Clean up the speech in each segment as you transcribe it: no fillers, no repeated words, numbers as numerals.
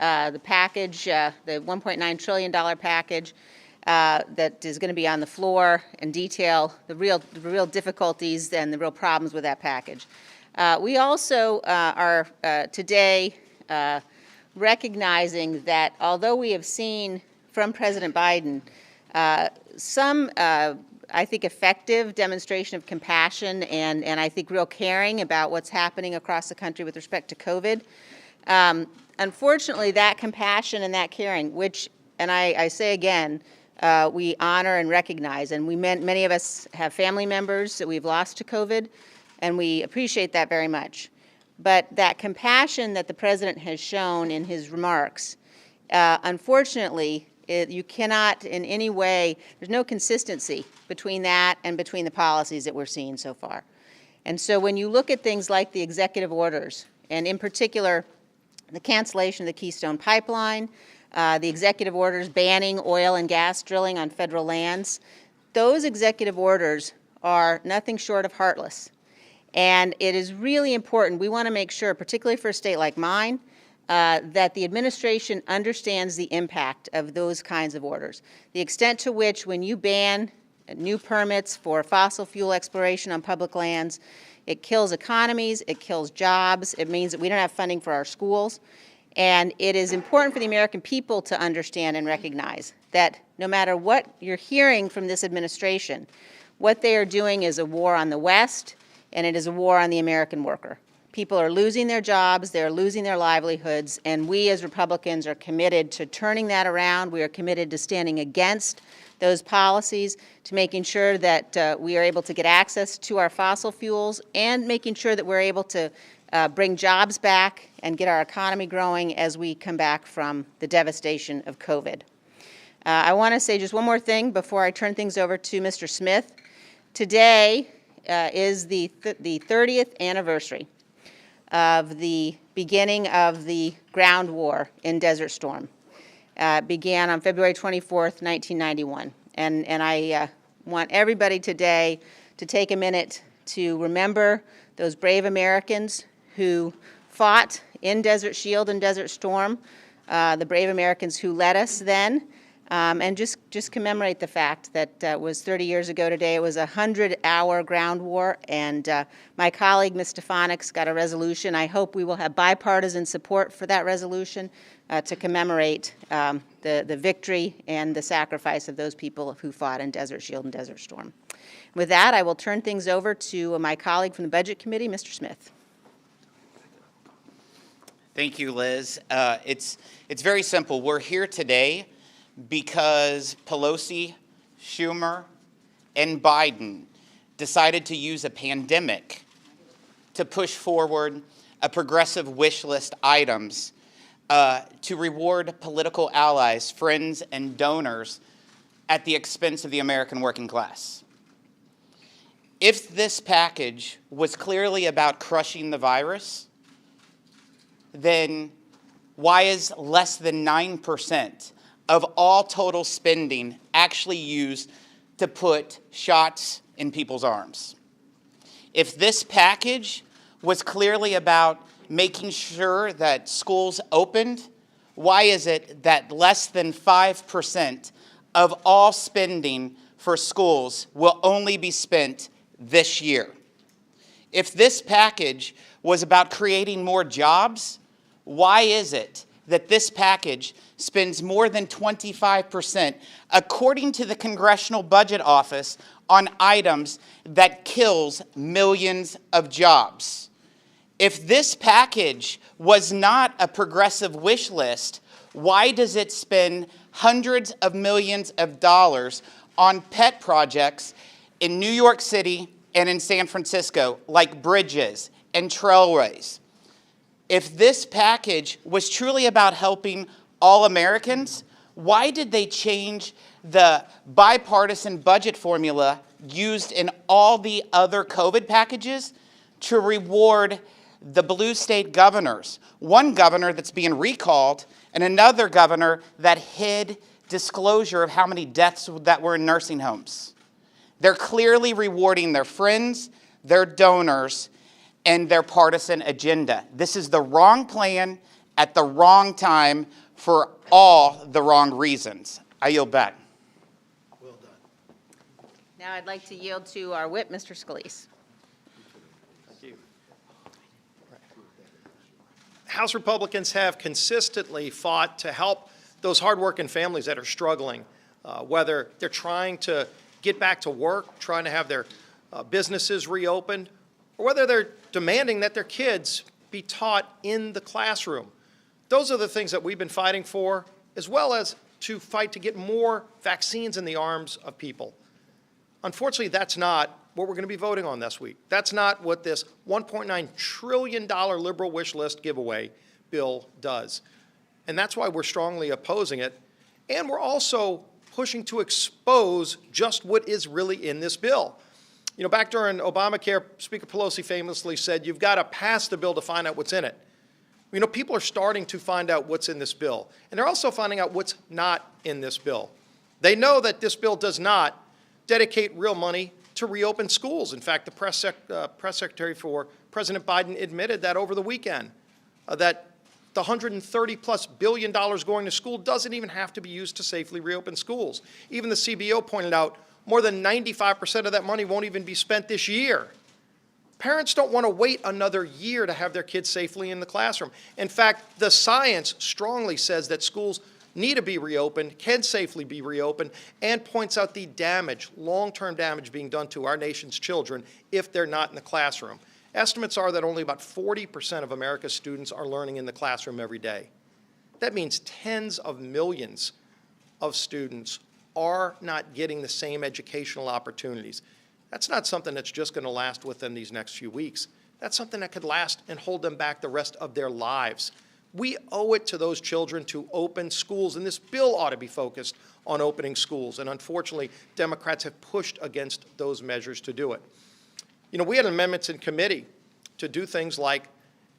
the package, the $1.9 trillion package that is going to be on the floor and detail the real difficulties and the real problems with that package. We also are today recognizing that although we have seen from President Biden some, I think, effective demonstration of compassion and I think real caring about what's happening across the country with respect to COVID, unfortunately, that compassion and that caring, which, and I say again, we honor and recognize, and many of us have family members that we've lost to COVID, and we appreciate that very much. But that compassion that the President has shown in his remarks, unfortunately, you cannot in any way, there's no consistency between that and between the policies that we're seeing so far. And so when you look at things like the executive orders, and in particular, the cancellation of the Keystone Pipeline, the executive orders banning oil and gas drilling on federal lands, those executive orders are nothing short of heartless. And it is really important, we want to make sure, particularly for a state like mine, that the administration understands the impact of those kinds of orders. The extent to which when you ban new permits for fossil fuel exploration on public lands, it kills economies, it kills jobs, it means that we don't have funding for our schools. And it is important for the American people to understand and recognize that no matter what you're hearing from this administration, what they are doing is a war on the West, and it is a war on the American worker. People are losing their jobs, they're losing their livelihoods, and we as Republicans are committed to turning that around. We are committed to standing against those policies, to making sure that we are able to get access to our fossil fuels, and making sure that we're able to bring jobs back and get our economy growing as we come back from the devastation of COVID. I want to say just one more thing before I turn things over to Mr. Smith. Today is the 30th anniversary of the beginning of the ground war in Desert Storm. It began on February 24th, 1991. And I want everybody today to take a minute to remember those brave Americans who fought in Desert Shield and Desert Storm, the brave Americans who led us then, and just commemorate the fact that it was 30 years ago today. It was a 100-hour ground war, and my colleague, Ms. Stefanik's, got a resolution. I hope we will have bipartisan support for that resolution to commemorate the victory and the sacrifice of those people who fought in Desert Shield and Desert Storm. With that, I will turn things over to my colleague from the Budget Committee, Mr. Smith. Thank you, Liz. It's very simple. We're here today because Pelosi, Schumer, and Biden decided to use a pandemic to push forward a progressive wish list items to reward political allies, friends, and donors at the expense of the American working class. If this package was clearly about crushing the virus, then why is less than 9% of all total spending actually used to put shots in people's arms? If this package was clearly about making sure that schools opened, why is it that less than 5% of all spending for schools will only be spent this year? If this package was about creating more jobs, why is it that this package spends more than 25%, according to the Congressional Budget Office, on items that kills millions of jobs? If this package was not a progressive wish list, why does it spend hundreds of millions of dollars on pet projects in New York City and in San Francisco, like bridges and trailways? If this package was truly about helping all Americans, why did they change the bipartisan budget formula used in all the other COVID packages to reward the blue state governors? One governor that's being recalled and another governor that hid disclosure of how many deaths that were in nursing homes. They're clearly rewarding their friends, their donors, and their partisan agenda. This is the wrong plan at the wrong time for all the wrong reasons. I yield back. Well done. Now I'd like to yield to our whip, Mr. Scalise. Thank you. House Republicans have consistently fought to help those hardworking families that are struggling, whether they're trying to get back to work, trying to have their businesses reopened, or whether they're demanding that their kids be taught in the classroom. Those are the things that we've been fighting for, as well as to fight to get more vaccines in the arms of people. Unfortunately, that's not what we're going to be voting on this week. That's not what this $1.9 trillion liberal wish list giveaway bill does. And that's why we're strongly opposing it. And we're also pushing to expose just what is really in this bill. You know, back during Obamacare, Speaker Pelosi famously said, you've got to pass the bill to find out what's in it. You know, people are starting to find out what's in this bill. And they're also finding out what's not in this bill. They know that this bill does not dedicate real money to reopen schools. In fact, the press secretary for President Biden admitted that over the weekend, that the $130+ billion going to school doesn't even have to be used to safely reopen schools. Even the CBO pointed out more than 95% of that money won't even be spent this year. Parents don't want to wait another year to have their kids safely in the classroom. In fact, the science strongly says that schools need to be reopened, can safely be reopened, and points out the damage, long-term damage being done to our nation's children if they're not in the classroom. Estimates are that only about 40% of America's students are learning in the classroom every day. That means tens of millions of students are not getting the same educational opportunities. That's not something that's just going to last within these next few weeks. That's something that could last and hold them back the rest of their lives. We owe it to those children to open schools, and this bill ought to be focused on opening schools. And unfortunately, Democrats have pushed against those measures to do it. You know, we had amendments in committee to do things like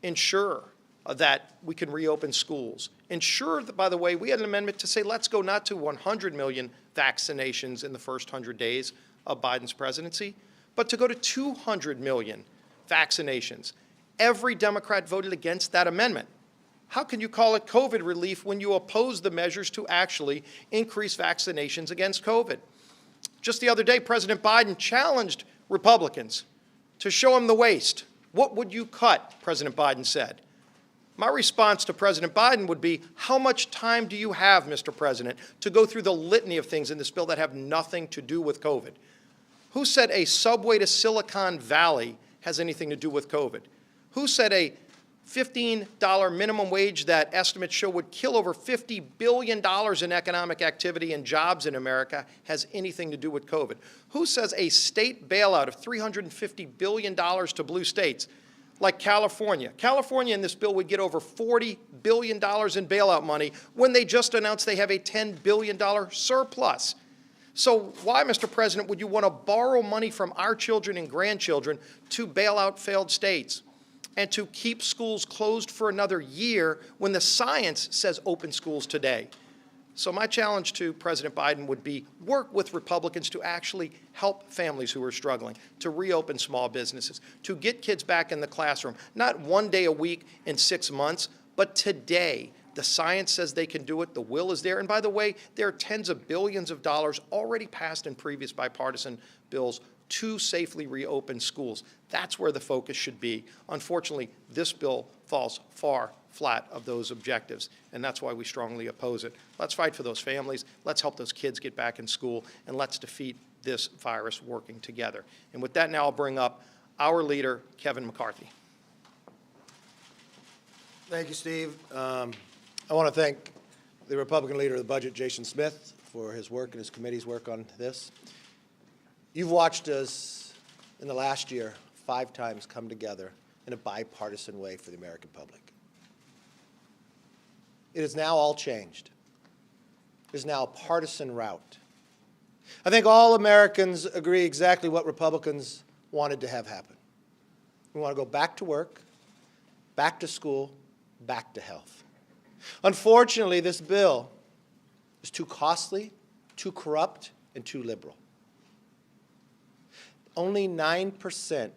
ensure that we can reopen schools. Ensure that, by the way, we had an amendment to say let's go not to 100 million vaccinations in the first 100 days of Biden's presidency, but to go to 200 million vaccinations. Every Democrat voted against that amendment. How can you call it COVID relief when you oppose the measures to actually increase vaccinations against COVID? Just the other day, President Biden challenged Republicans to show him the waste. What would you cut, President Biden said. My response to President Biden would be, how much time do you have, Mr. President, to go through the litany of things in this bill that have nothing to do with COVID? Who said a subway to Silicon Valley has anything to do with COVID? Who said a $15 minimum wage that estimates show would kill over $50 billion in economic activity and jobs in America has anything to do with COVID? Who says a state bailout of $350 billion to blue states like California? California in this bill would get over $40 billion in bailout money when they just announced they have a $10 billion surplus. So why, Mr. President, would you want to borrow money from our children and grandchildren to bail out failed states and to keep schools closed for another year when the science says open schools today? So my challenge to President Biden would be work with Republicans to actually help families who are struggling, to reopen small businesses, to get kids back in the classroom, not one day a week in 6 months, but today. The science says they can do it. The will is there. And by the way, there are tens of billions of dollars already passed in previous bipartisan bills to safely reopen schools. That's where the focus should be. Unfortunately, this bill falls far flat of those objectives, and that's why we strongly oppose it. Let's fight for those families. Let's help those kids get back in school, and let's defeat this virus working together. And with that, now I'll bring up our leader, Kevin McCarthy. Thank you, Steve. I want to thank the Republican leader of the budget, Jason Smith, for his work and his committee's work on this. You've watched us in the last year 5 times come together in a bipartisan way for the American public. It is now all changed. It is now a partisan route. I think all Americans agree exactly what Republicans wanted to have happen. We want to go back to work, back to school, back to health. Unfortunately, this bill is too costly, too corrupt, and too liberal. Only 9%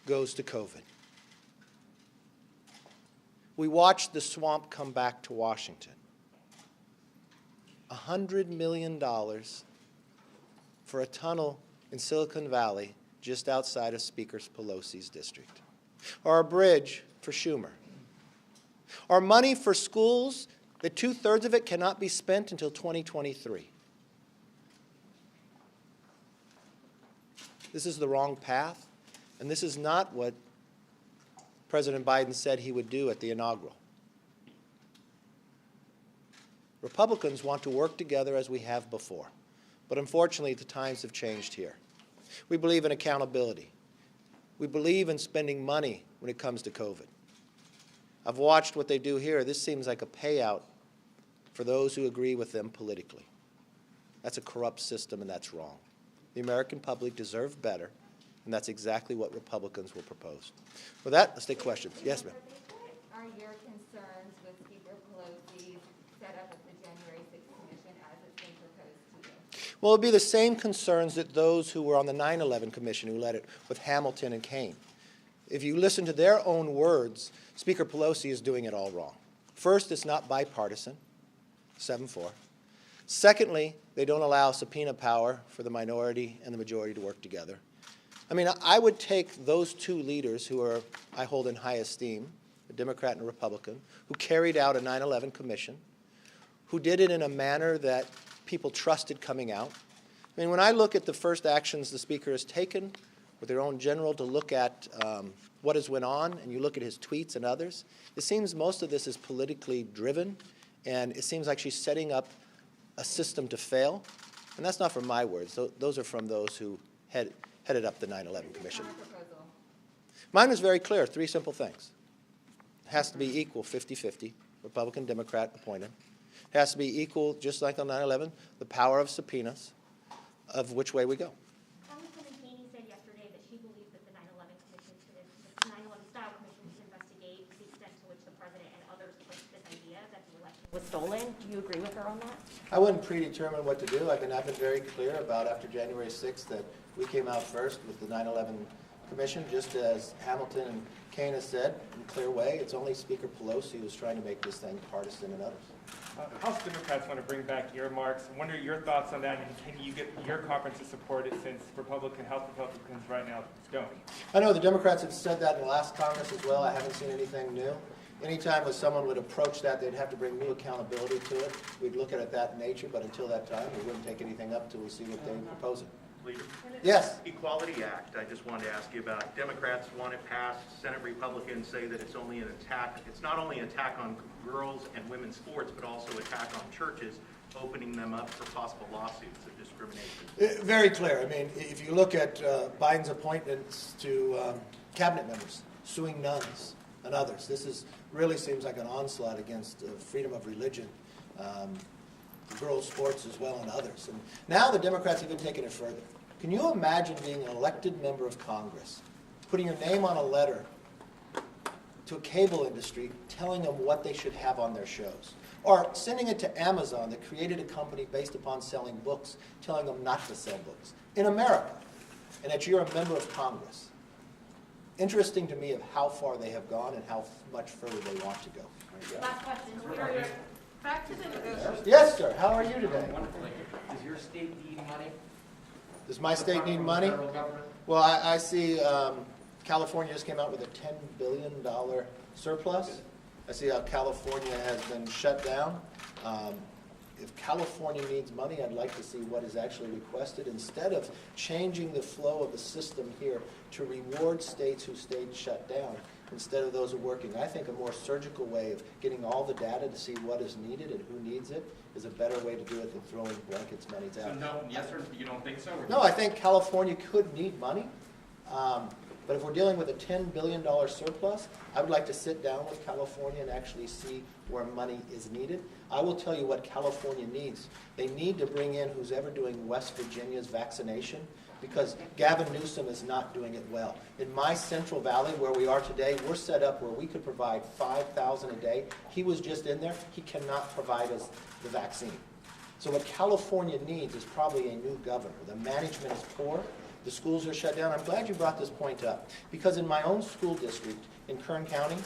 goes to COVID. We watched the swamp come back to Washington. $100 million for a tunnel in Silicon Valley just outside of Speaker Pelosi's district. Or a bridge for Schumer. Or money for schools that 2/3 of it cannot be spent until 2023. This is the wrong path, and this is not what President Biden said he would do at the inaugural. Republicans want to work together as we have before, but unfortunately the times have changed here. We believe in accountability. We believe in spending money when it comes to COVID. I've watched what they do here. This seems like a payout for those who agree with them politically. That's a corrupt system, and that's wrong. The American public deserve better, and that's exactly what Republicans will propose. With that, let's take questions. Yes, ma'am. What are your concerns with Speaker Pelosi's setup of the January 6th commission as it's been proposed to you? Well, it'll be the same concerns that those who were on the 9/11 commission who led it with Hamilton and Kane. If you listen to their own words, Speaker Pelosi is doing it all wrong. First, it's not bipartisan, 7-4. Secondly, they don't allow subpoena power for the minority and the majority to work together. I mean, I would take those two leaders who I hold in high esteem, a Democrat and a Republican, who carried out a 9/11 commission, who did it in a manner that people trusted coming out. I mean, when I look at the first actions the Speaker has taken with their own general to look at what has went on, and you look at his tweets and others, it seems most of this is politically driven, and it seems like she's setting up a system to fail. And that's not from my words. Those are from those who headed up the 9/11 commission. Mine was very clear, 3 simple things. It has to be equal, 50-50, Republican, Democrat appointed. It has to be equal, just like on 9/11, the power of subpoenas, of which way we go. Congresswoman Haney said yesterday that she believes that the 9/11 commission, the 9/11 style commission should investigate the extent to which the president and others pushed this idea that the election was stolen. Do you agree with her on that? I wouldn't predetermine what to do. I've been very clear about after January 6th that we came out first with the 9/11 commission, just as Hamilton and Kane has said in a clear way. It's only Speaker Pelosi who's trying to make this thing partisan and others. House Democrats want to bring back earmarks. What are your thoughts on that, and can you get your conference to support it since House Republicans right now don't? I know the Democrats have said that in the last Congress as well. I haven't seen anything new. Anytime when someone would approach that, they'd have to bring new accountability to it. We'd look at it that nature, but until that time, we wouldn't take anything up until we see what they're proposing. Leader? Yes. Equality Act, I just wanted to ask you about. Democrats want it passed. Senate Republicans say that it's only an attack. It's not only an attack on girls and women's sports, but also attack on churches, opening them up for possible lawsuits of discrimination. Very clear. I mean, if you look at Biden's appointments to cabinet members, suing nuns and others, this really seems like an onslaught against freedom of religion, girls' sports as well, and others. And now the Democrats have even taken it further. Can you imagine being an elected member of Congress, putting your name on a letter to a cable industry, telling them what they should have on their shows? Or sending it to Amazon that created a company based upon selling books, telling them not to sell books in America, and that you're a member of Congress. Interesting to me of how far they have gone and how much further they want to go. Last question. Back to the negotiations. Yes, sir. How are you today? Does your state need money? Does my state need money? Federal government? Well, I see California just came out with a $10 billion surplus. I see how California has been shut down. If California needs money, I'd like to see what is actually requested instead of changing the flow of the system here to reward states who stayed shut down instead of those who are working. I think a more surgical way of getting all the data to see what is needed and who needs it is a better way to do it than throwing blankets money out. So no, yes or you don't think so? No, I think California could need money. But if we're dealing with a $10 billion surplus, I would like to sit down with California and actually see where money is needed. I will tell you what California needs. They need to bring in who's ever doing West Virginia's vaccination, because Gavin Newsom is not doing it well. In my Central Valley, where we are today, we're set up where we could provide 5,000 a day. He was just in there. He cannot provide us the vaccine. So what California needs is probably a new governor. The management is poor. The schools are shut down. I'm glad you brought this point up, because in my own school district in Kern County,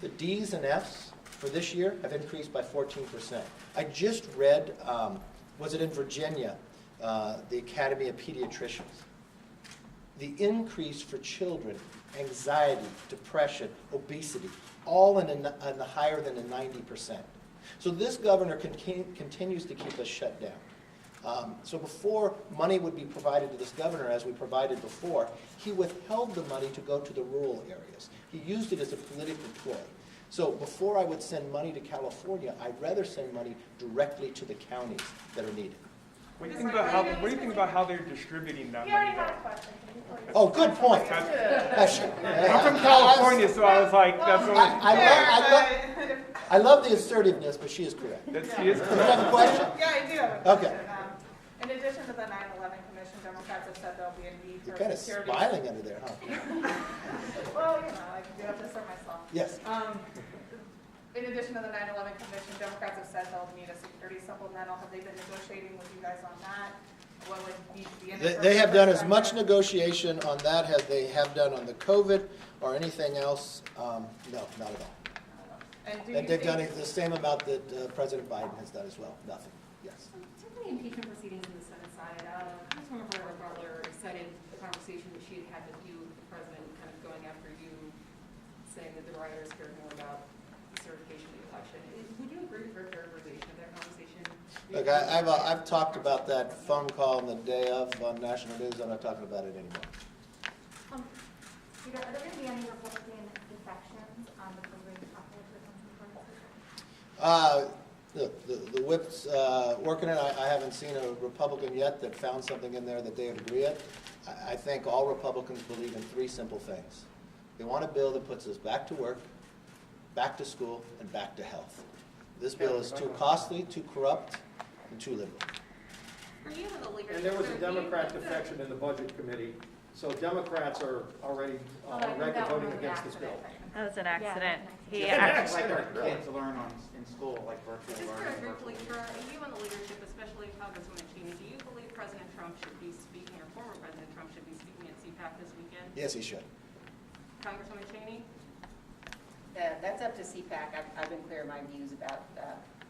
The Ds and Fs for this year have increased by 14%. I just read, was it in Virginia, the Academy of Pediatricians. The increase for children, anxiety, depression, obesity, all in the higher than a 90%. So this governor continues to keep us shut down. So before money would be provided to this governor, as we provided before, he withheld the money to go to the rural areas. He used it as a political ploy. So before I would send money to California, I'd rather send money directly to the counties that are needed. What do you think about how they're distributing that You already money? had a question. Oh, good point. I'm from California, so I was like, that's what I love the assertiveness, but she is correct. she is Do you have a question? Yeah, I do have a Okay. question. In addition to the 9/11 Commission, Democrats have said there'll be a need You're for kind of security. smiling under there, huh? Well, I can do it just for myself. Yes. In addition to the 9/11 Commission, Democrats have said they'll need a security supplemental. Have they been negotiating with you guys on that? What would need to be in it? They have done as much negotiation on that as they have done on the COVID or anything else. No, not at all. And do you And they've done think, the same amount that President Biden has done as well. Nothing. Yes. Typically, impeachment proceedings in the Senate side, Councilmember Butler cited the conversation that she had had with you, the president, kind of going after you, saying that the rioters cared more about the certification of the election. Would you agree with her characterization of that conversation? Look, I've talked about that phone call on the day of on national news. I'm not talking about it anymore. Peter, are there going to be any Republican defections on the President's Conference or something? Look, the whip's working it. I haven't seen a Republican yet that found something in there that they would agree at. I think all Republicans believe in three simple things. They want a bill that puts us back to work, back to school, and back to health. This bill is too costly, too corrupt, and too liberal. For you and the leadership. And there was a Democrat defection in the Budget Committee, so Democrats are already voting against this bill. That was an accident. It's like our kids learn in school, like virtual Just learning. very briefly, for you and the leadership, especially Congresswoman Cheney, do you believe President Trump should be speaking, or former President Trump should be speaking at CPAC this weekend? Yes, he should. Congresswoman Cheney? That's up to CPAC. I've been clear in my views about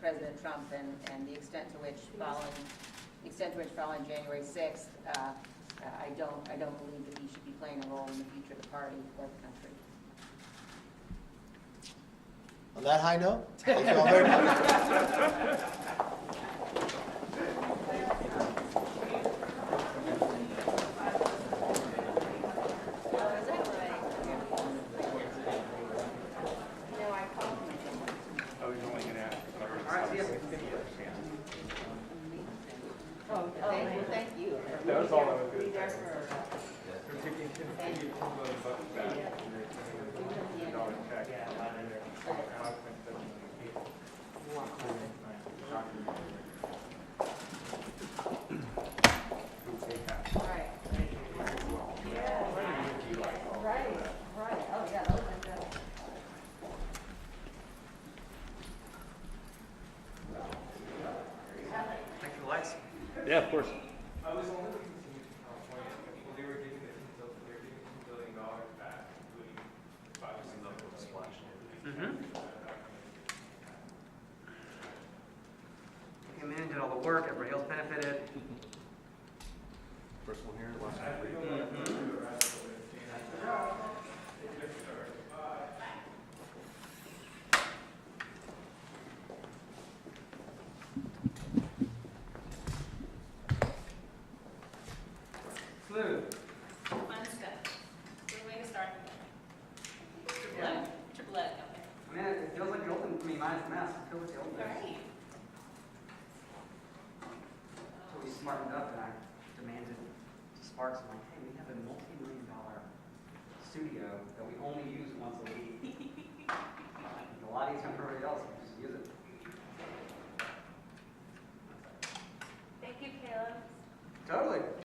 President Trump and the extent to which following January 6th, I don't believe that he should be playing a role in the future of the party or the country. On that high note, thank you all very much. I was only going to ask. Thank you. That was all I was going to say. Thanks for the lights. Yeah, of course. I was only looking to California, well, they were giving $2 billion back, including 5% of the splash. Came in, did all the work, everybody else benefited. First one here, last one. Smooth. Fun stuff. Good way to start the morning. Triple Ed, okay. I mean, it feels like the open, minus the mask, it feels like the open. Right. So we smartened up and I demanded to Sparks, I'm like, hey, we have a multi-million-dollar studio that we only use once a week.